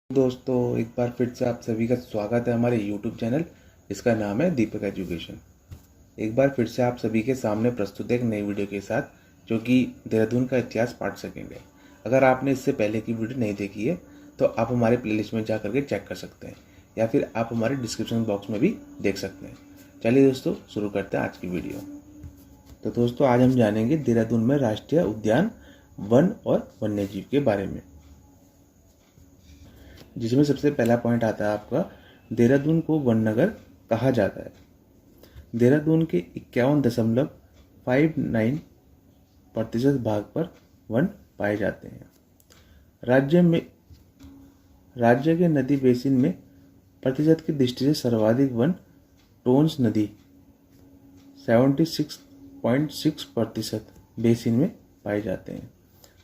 दोस्तों, एक बार फिर से आप सभी का स्वागत है हमारे YouTube चैनल। इसका नाम है दीपक एजुकेशन। एक बार फिर से आप सभी के सामने प्रस्तुत है एक नई वीडियो के साथ, जो कि देहरादून का इतिहास पार्ट सेकेंड है। अगर आपने इससे पहले की वीडियो नहीं देखी है तो आप हमारे प्लेलिस्ट में जा करके चेक कर सकते हैं, या फिर आप हमारे डिस्क्रिप्शन बॉक्स में भी देख सकते हैं। चलिए दोस्तों, शुरू करते हैं आज की वीडियो। तो दोस्तों, आज हम जानेंगे देहरादून में राष्ट्रीय उद्यान, वन और वन्यजीव के बारे में, जिसमें सबसे पहला पॉइंट आता है आपका, देहरादून को वन नगर कहा जाता है। देहरादून के 51.59% भाग पर वन पाए जाते हैं। राज्य के नदी बेसिन में प्रतिशत की दृष्टि से सर्वाधिक वन टोन्स नदी 76.6% बेसिन में पाए जाते हैं।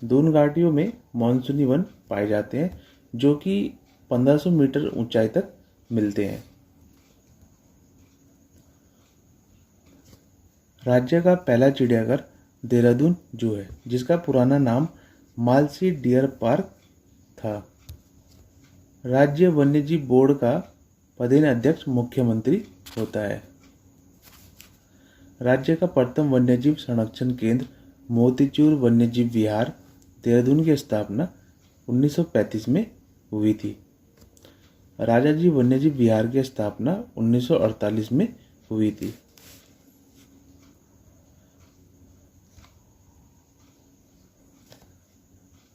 दून घाटियों में मानसूनी वन पाए जाते हैं, जो कि 1500 मीटर ऊंचाई तक मिलते हैं। राज्य का पहला चिड़ियाघर देहरादून जू है, जिसका पुराना नाम मालसी डियर पार्क था। राज्य वन्यजीव बोर्ड का पदेन अध्यक्ष मुख्यमंत्री होता है। राज्य का प्रथम वन्यजीव संरक्षण केंद्र मोतीचूर वन्यजीव विहार देहरादून की स्थापना 1935 में हुई थी। राजाजी वन्यजीव विहार की स्थापना 1948 में हुई थी।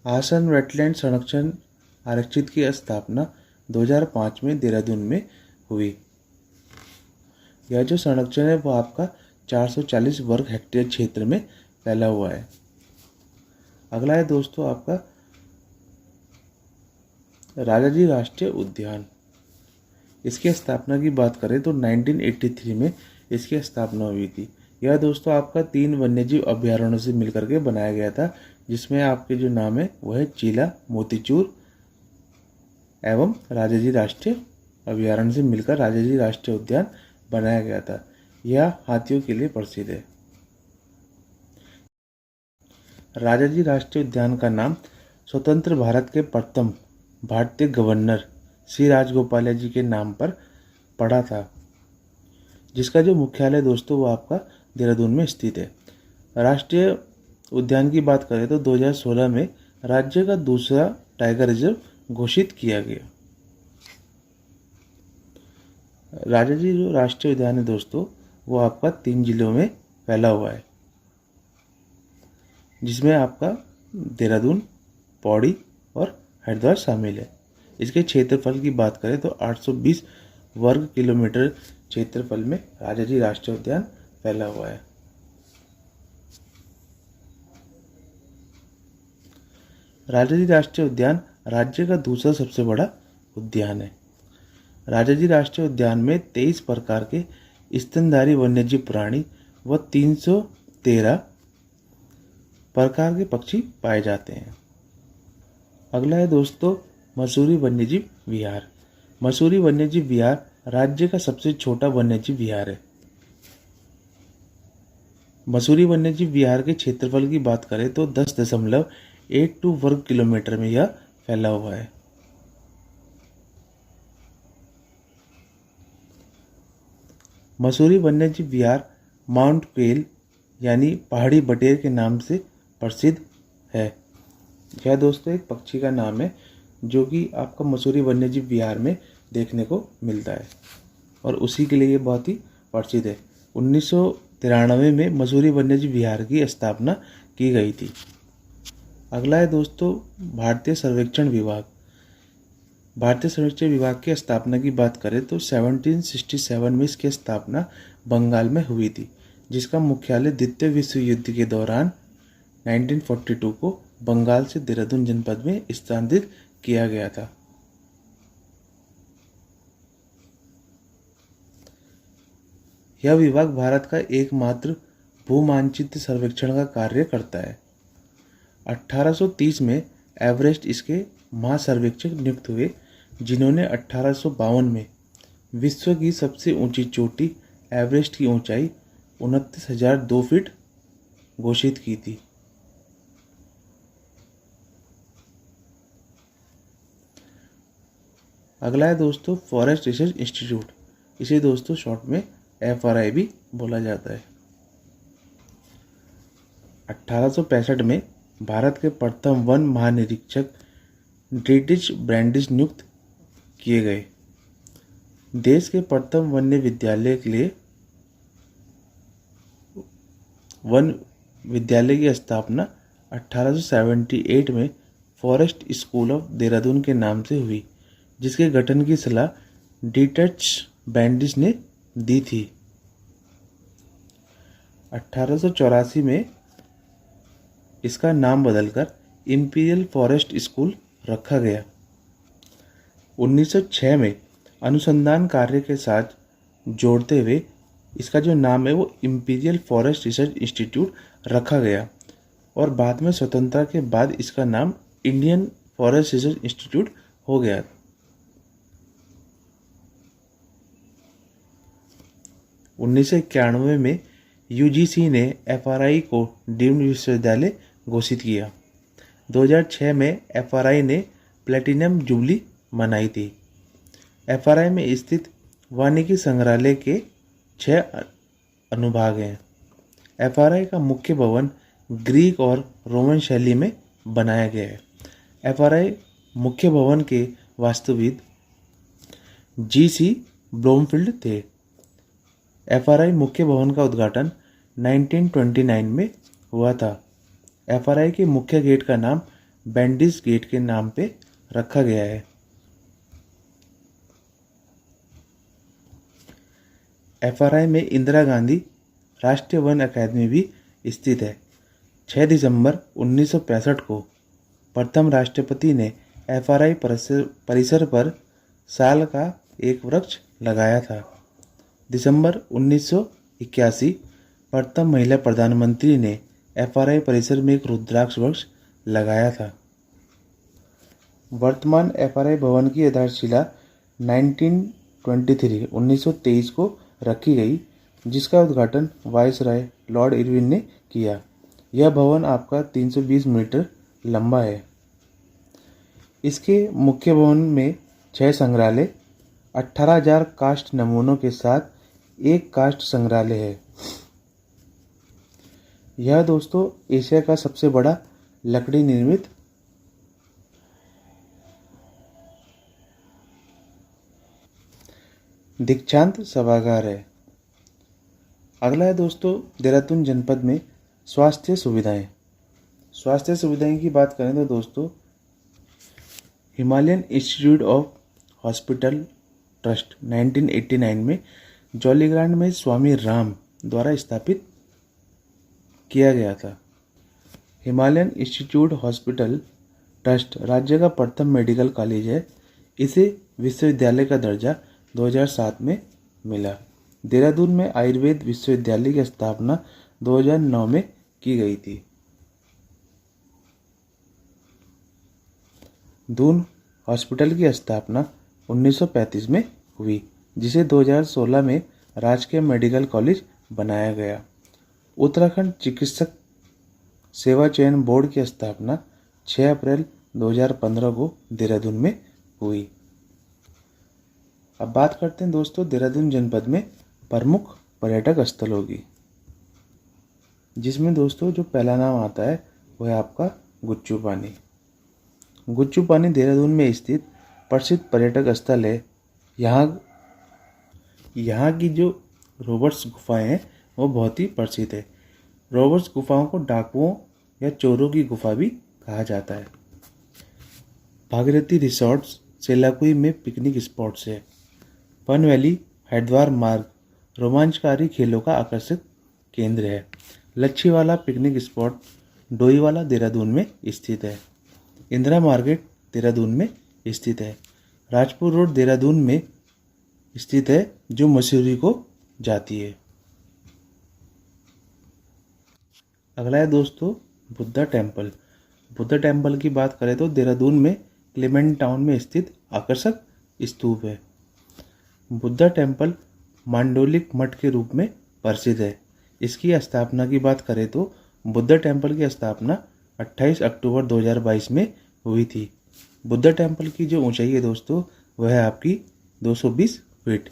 आसन वेटलैंड संरक्षण आरक्षित की स्थापना 2005 में देहरादून में हुई। यह जो संरक्षण है वो आपका 440 वर्ग हेक्टेयर क्षेत्र में फैला हुआ है। अगला है दोस्तों आपका राजाजी राष्ट्रीय उद्यान। इसकी स्थापना की बात करें तो 1983 में इसकी स्थापना हुई थी। यह दोस्तों आपका 3 वन्यजीव अभ्यारण्यों से मिलकर के बनाया गया था, जिसमें आपके जो नाम है वह है चीला, मोतीचूर एवं राजाजी राष्ट्रीय अभ्यारण्य से मिलकर राजाजी राष्ट्रीय उद्यान बनाया गया था। यह हाथियों के लिए प्रसिद्ध है। राजाजी राष्ट्रीय उद्यान का नाम स्वतंत्र भारत के प्रथम भारतीय गवर्नर श्री राजगोपाल जी के नाम पर पड़ा था, जिसका जो मुख्यालय दोस्तों वो आपका देहरादून में स्थित है। राष्ट्रीय उद्यान की बात करें तो 2016 में राज्य का दूसरा टाइगर रिजर्व घोषित किया गया। राजाजी जो राष्ट्रीय उद्यान है दोस्तों वो आपका 3 जिलों में फैला हुआ है, जिसमें आपका देहरादून, पौड़ी और हरिद्वार शामिल है। इसके क्षेत्रफल की बात करें तो 820 वर्ग किलोमीटर क्षेत्रफल में राजाजी राष्ट्रीय उद्यान फैला हुआ है। राजाजी राष्ट्रीय उद्यान राज्य का दूसरा सबसे बड़ा उद्यान है। राजाजी राष्ट्रीय उद्यान में 23 प्रकार के स्तनधारी वन्यजीव प्राणी व 313 प्रकार के पक्षी पाए जाते हैं। अगला है दोस्तों मसूरी वन्यजीव विहार। मसूरी वन्यजीव विहार राज्य का सबसे छोटा वन्यजीव विहार है। मसूरी वन्यजीव विहार के क्षेत्रफल की बात करें तो 10.82 वर्ग किलोमीटर में यह फैला हुआ है। मसूरी वन्यजीव विहार माउंट क्वेल यानी पहाड़ी बटेर के नाम से प्रसिद्ध है। यह दोस्तों एक पक्षी का नाम है, जो कि आपका मसूरी वन्यजीव विहार में देखने को मिलता है और उसी के लिए ये बहुत ही प्रसिद्ध है। 1993 में मसूरी वन्यजीव विहार की स्थापना की गई थी। अगला है दोस्तों भारतीय सर्वेक्षण विभाग। भारतीय सर्वेक्षण विभाग की स्थापना की बात करें तो 1767 में इसकी स्थापना बंगाल में हुई थी, जिसका मुख्यालय द्वितीय विश्व युद्ध के दौरान 1942 को बंगाल से देहरादून जनपद में स्थानांतरित किया गया था। यह विभाग भारत का एकमात्र भूमानचित्र सर्वेक्षण का कार्य करता है। 1830 में एवरेस्ट इसके महासर्वेक्षक नियुक्त हुए, जिन्होंने 1852 में विश्व की सबसे ऊंची चोटी एवरेस्ट की ऊंचाई 29,002 फीट घोषित की थी। अगला है दोस्तों फॉरेस्ट रिसर्च इंस्टीट्यूट, इसे दोस्तों शॉर्ट में FRI भी बोला जाता है। 1865 में भारत के प्रथम वन महानिरीक्षक ड्रीटिश ब्रैंडिस नियुक्त किए गए। देश के प्रथम वन्य विद्यालय के लिए वन विद्यालय की स्थापना 1878 में फॉरेस्ट स्कूल ऑफ देहरादून के नाम से हुई, जिसके गठन की सलाह ड्रीटिश ब्रैंडिस ने दी थी। 1884 में इसका नाम बदलकर इंपीरियल फॉरेस्ट स्कूल रखा गया। 1906 में अनुसंधान कार्य के साथ जोड़ते हुए इसका जो नाम है वो इंपीरियल फॉरेस्ट रिसर्च इंस्टीट्यूट रखा गया और बाद में स्वतंत्रता के बाद इसका नाम इंडियन फॉरेस्ट रिसर्च इंस्टीट्यूट हो गया। 1991 में UGC ने FRI को डीम्ड विश्वविद्यालय घोषित किया। 2006 में FRI ने प्लेटिनम जुबली मनाई थी। FRI में स्थित वानिकी संग्रहालय के 6 अनुभाग हैं। FRI का मुख्य भवन ग्रीक और रोमन शैली में बनाया गया है। FRI मुख्य भवन के वास्तुविद GC ब्लूमफील्ड थे। FRI मुख्य भवन का उद्घाटन 1929 में हुआ था। FRI के मुख्य गेट का नाम ब्रैंडिस गेट के नाम पे रखा गया है। FRI में इंदिरा गांधी राष्ट्रीय वन अकादमी भी स्थित है। 6 दिसंबर 1965 को प्रथम राष्ट्रपति ने FRI परिसर पर साल का एक वृक्ष लगाया था। दिसंबर 1981 प्रथम महिला प्रधानमंत्री ने FRI परिसर में एक रुद्राक्ष वृक्ष लगाया था। वर्तमान FRI भवन की आधारशिला 1923 को रखी गई, जिसका उद्घाटन वायसराय लॉर्ड इरविन ने किया। यह भवन आपका 320 मीटर लंबा है। इसके मुख्य भवन में 6 संग्रहालय, 18,000 काष्ठ नमूनों के साथ एक काष्ठ संग्रहालय है। यह दोस्तों एशिया का सबसे बड़ा लकड़ी निर्मित दीक्षांत सभागार है। अगला है दोस्तों देहरादून जनपद में स्वास्थ्य सुविधाएं। स्वास्थ्य सुविधाएं की बात करें तो दोस्तों Himalayan institute of hospital trust 1989 में जॉलीग्रांट में स्वामी राम द्वारा स्थापित किया गया था। हिमालयन इंस्टीट्यूट हॉस्पिटल ट्रस्ट राज्य का प्रथम मेडिकल कॉलेज है। इसे विश्वविद्यालय का दर्जा 2007 में मिला। देहरादून में आयुर्वेद विश्वविद्यालय की स्थापना 2009 में की गई थी। दून हॉस्पिटल की स्थापना 1935 में हुई, जिसे 2016 में राजकीय मेडिकल कॉलेज बनाया गया। उत्तराखंड चिकित्सक सेवा चयन बोर्ड की स्थापना 6 अप्रैल 2015 को देहरादून में हुई। अब बात करते हैं दोस्तों देहरादून जनपद में प्रमुख पर्यटक स्थलों की, जिसमें दोस्तों जो पहला नाम आता है वो है आपका गुच्चू पानी। गुच्चू पानी देहरादून में स्थित प्रसिद्ध पर्यटक स्थल है। यहाँ की जो रॉबर्ट्स गुफाएं हैं वो बहुत ही प्रसिद्ध है। रॉबर्ट्स गुफाओं को डाकुओं या चोरों की गुफा भी कहा जाता है। भागीरथी रिसोर्ट्स सेलाकुई में पिकनिक स्पॉट्स है। फन वैली हरिद्वार मार्ग रोमांचकारी खेलों का आकर्षक केंद्र है। लच्छीवाला पिकनिक स्पॉट डोईवाला देहरादून में स्थित है। इंदिरा मार्केट देहरादून में स्थित है। राजपुर रोड देहरादून में स्थित है, जो मसूरी को जाती है। अगला है दोस्तों बुद्धा टेम्पल। बुद्धा टेम्पल की बात करें तो देहरादून में क्लेमेंट टाउन में स्थित आकर्षक स्तूप है। बुद्धा टेम्पल मांडोलिक मठ के रूप में प्रसिद्ध है। इसकी स्थापना की बात करें तो बुद्धा टेम्पल की स्थापना 28 अक्टूबर 2022 में हुई थी। बुद्धा टेम्पल की जो ऊंचाई है दोस्तों वह है आपकी 220 फीट।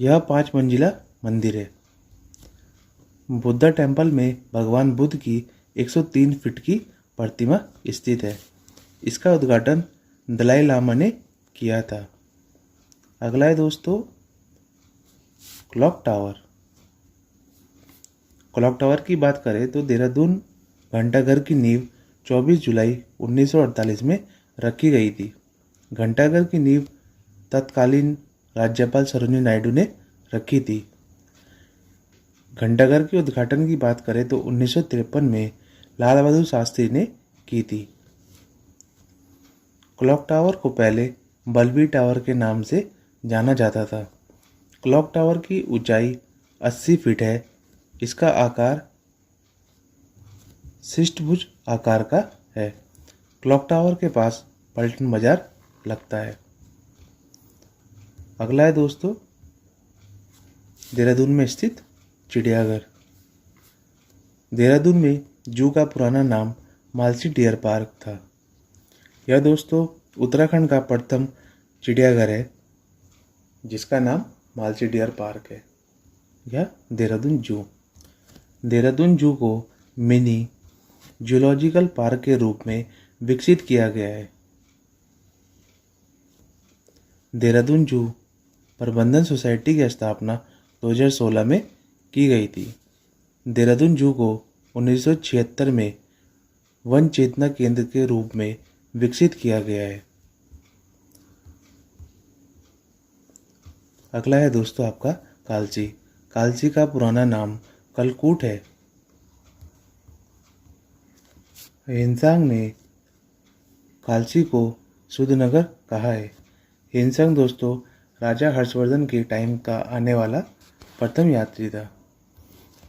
यह 5 मंजिला मंदिर है। बुद्धा टेम्पल में भगवान बुद्ध की 103 फीट की प्रतिमा स्थित है। इसका उद्घाटन दलाई लामा ने किया था। अगला है दोस्तों क्लॉक टावर। क्लॉक टावर की बात करें तो देहरादून घंटाघर की नींव 24 जुलाई 1948 में रखी गई थी। घंटाघर की नींव तत्कालीन राज्यपाल सरोजिनी नायडू ने रखी थी। घंटाघर के उद्घाटन की बात करें तो 1953 में लाल बहादुर शास्त्री ने की थी। क्लॉक टावर को पहले बलबीर टावर के नाम से जाना जाता था। क्लॉक टावर की ऊंचाई 80 फीट है। इसका आकार शिष्टभुज आकार का है। क्लॉक टावर के पास पलटन बाजार लगता है। अगला है दोस्तों देहरादून में स्थित चिड़ियाघर। देहरादून में जू का पुराना नाम मालसी डियर पार्क था। यह दोस्तों उत्तराखंड का प्रथम चिड़ियाघर है जिसका नाम मालसी डियर पार्क है। यह देहरादून जू। देहरादून जू को मिनी जूलॉजिकल पार्क के रूप में विकसित किया गया है। देहरादून जू प्रबंधन सोसाइटी की स्थापना 2016 में की गई थी। देहरादून जू को 1976 में वन चेतना केंद्र के रूप में विकसित किया गया है। अगला है दोस्तों आपका कालची। कालची का पुराना नाम कलकूट है। हिंसांग ने कालची को शुद्धनगर कहा है। हिंसांग दोस्तों राजा हर्षवर्धन के टाइम का आने वाला प्रथम यात्री था।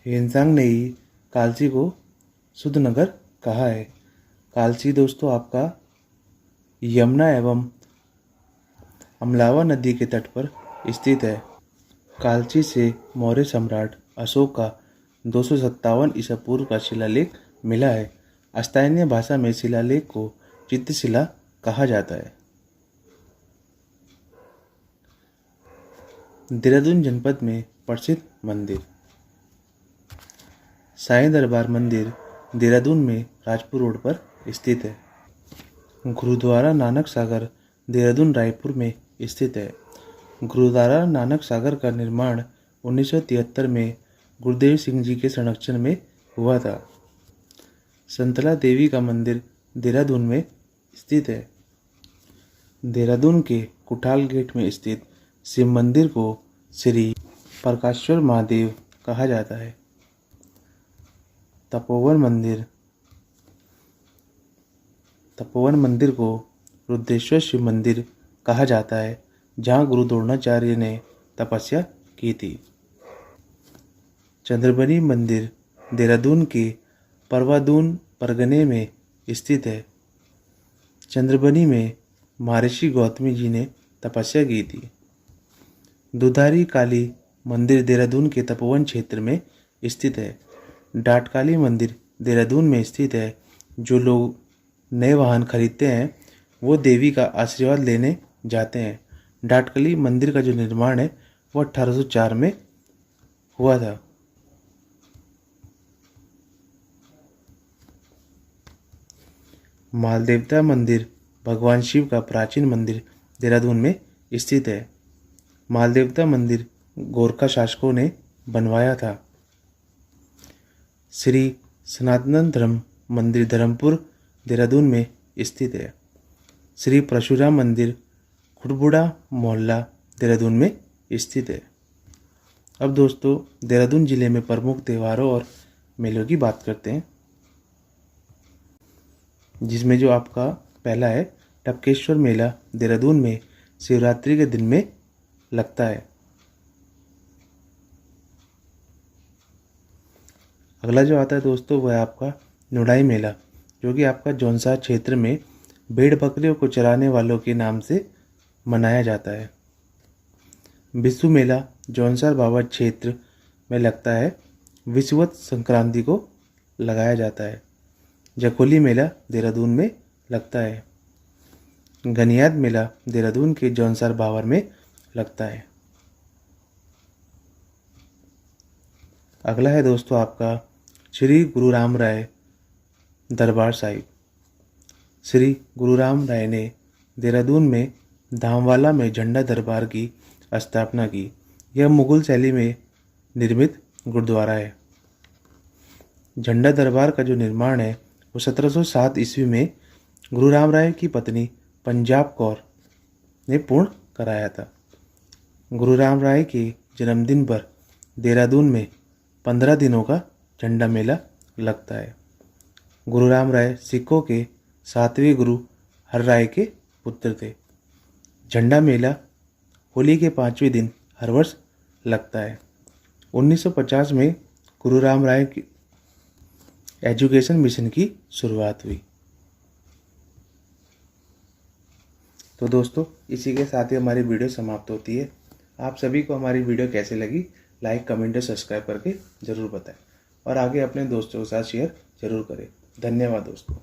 हिंसांग ने ही कालची को शुद्धनगर कहा है। कालची दोस्तों आपका यमुना एवं अमलावा नदी के तट पर स्थित है। कालची से मौर्य सम्राट अशोक का 257 ईसा पूर्व का शिलालेख मिला है। स्थानीय भाषा में शिलालेख को चित्रशिला कहा जाता है। देहरादून जनपद में प्रसिद्ध मंदिर। साईं दरबार मंदिर देहरादून में राजपुर रोड पर स्थित है। गुरुद्वारा नानक सागर देहरादून रायपुर में स्थित है। गुरुद्वारा नानक सागर का निर्माण 1973 में गुरुदेव सिंह जी के संरक्षण में हुआ था। संतला देवी का मंदिर देहरादून में स्थित है। देहरादून के कुठाल गेट में स्थित शिव मंदिर को श्री प्रकाश्वर महादेव कहा जाता है। तपोवन मंदिर को रुद्रेश्वर शिव मंदिर कहा जाता है जहाँ गुरु द्रोणाचार्य ने तपस्या की थी। चंद्रबनी मंदिर देहरादून के परवादून परगने में स्थित है। चंद्रबनी में महर्षि गौतमी जी ने तपस्या की थी। दुधारी काली मंदिर देहरादून के तपोवन क्षेत्र में स्थित है। डाटकाली मंदिर देहरादून में स्थित है। जो लोग नए वाहन खरीदते हैं वो देवी का आशीर्वाद लेने जाते हैं। डाटकाली मंदिर का जो निर्माण है वो 1804 में हुआ था। मालदेवता मंदिर भगवान शिव का प्राचीन मंदिर देहरादून में स्थित है। मालदेवता मंदिर गोरखा शासकों ने बनवाया था। श्री सनातन धर्म मंदिर धर्मपुर देहरादून में स्थित है। श्री परशुराम मंदिर खुटबुड़ा मोहल्ला देहरादून में स्थित है। अब दोस्तों देहरादून जिले में प्रमुख त्योहारों और मेलों की बात करते हैं, जिसमें जो आपका पहला है टपकेश्वर मेला देहरादून में शिवरात्रि के दिन में लगता है। अगला जो आता है दोस्तों वह है आपका नुडाई मेला, जो कि आपका जौनसार क्षेत्र में भेड़ बकरियों को चराने वालों के नाम से मनाया जाता है। विषु मेला जौनसार बाबा क्षेत्र में लगता है। विषुवत संक्रांति को लगाया जाता है। जखोली मेला देहरादून में लगता है। गनियाद मेला देहरादून के जौनसार भावर में लगता है। अगला है दोस्तों आपका श्री गुरु राम राय दरबार साहिब। श्री गुरु राम राय ने देहरादून में धामवाला में झंडा दरबार की स्थापना की। यह मुगल शैली में निर्मित गुरुद्वारा है। झंडा दरबार का जो निर्माण है वो 1707 ईस्वी में गुरु राम राय की पत्नी पंजाब कौर ने पूर्ण कराया था। गुरु राम राय के जन्मदिन पर देहरादून में 15 दिनों का झंडा मेला लगता है। गुरु राम राय सिखों के 7वें गुरु हरराय के पुत्र थे। झंडा मेला होली के 5वें दिन हर वर्ष लगता है। 1950 में गुरु राम राय की एजुकेशन मिशन की शुरुआत हुई। तो दोस्तों इसी के साथ ही हमारी वीडियो समाप्त होती है। आप सभी को हमारी वीडियो कैसे लगी लाइक कमेंट और सब्सक्राइब करके ज़रूर बताएं और आगे अपने दोस्तों के साथ शेयर ज़रूर करें। धन्यवाद दोस्तों।